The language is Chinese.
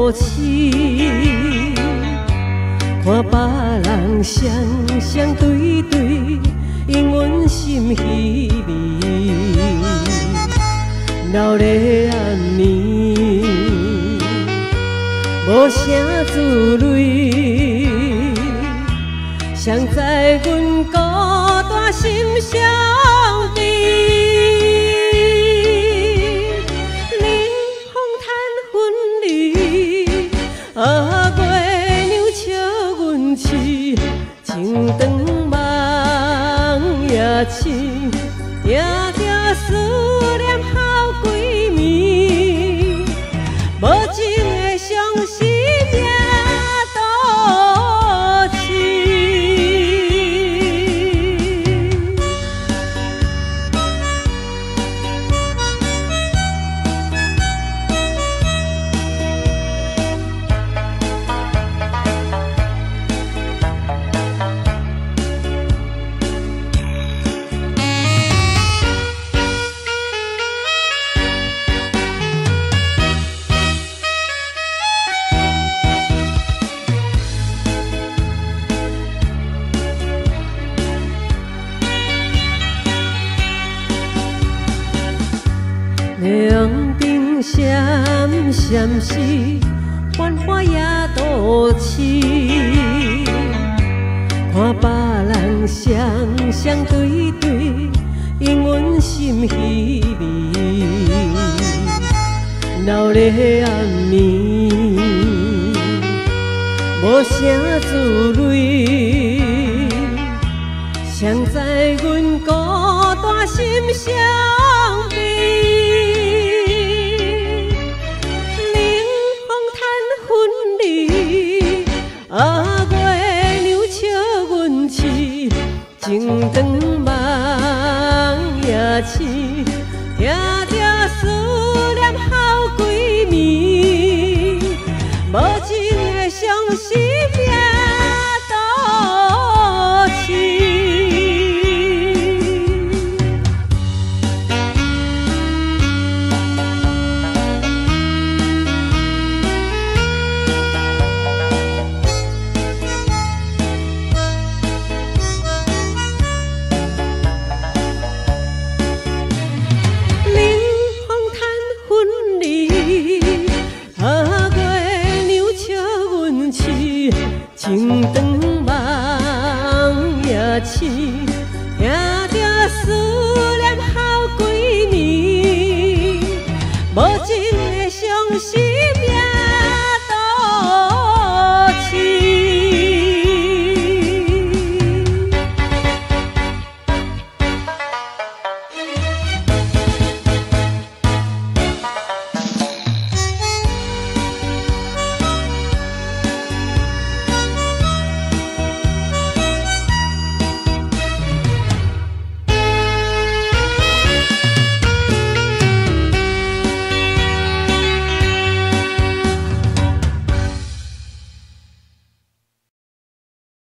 多情，看别人双双对对，因阮心稀微。闹热暗暝，无声自泪，谁知阮孤单心伤悲。冷风叹分离，月娘笑阮痴，情长梦也深，定定思念好几暝，无情的伤心也多情。凉冰闪闪时，繁华也多情。看别人双双对对，因阮心稀微。闹热暗暝，无声自泪，谁知阮孤单心伤悲。月娘笑阮痴，情长梦也深，定定思念好几暝，无情的伤心也多情。情长梦也深，定定思念好几暝，无情的伤心。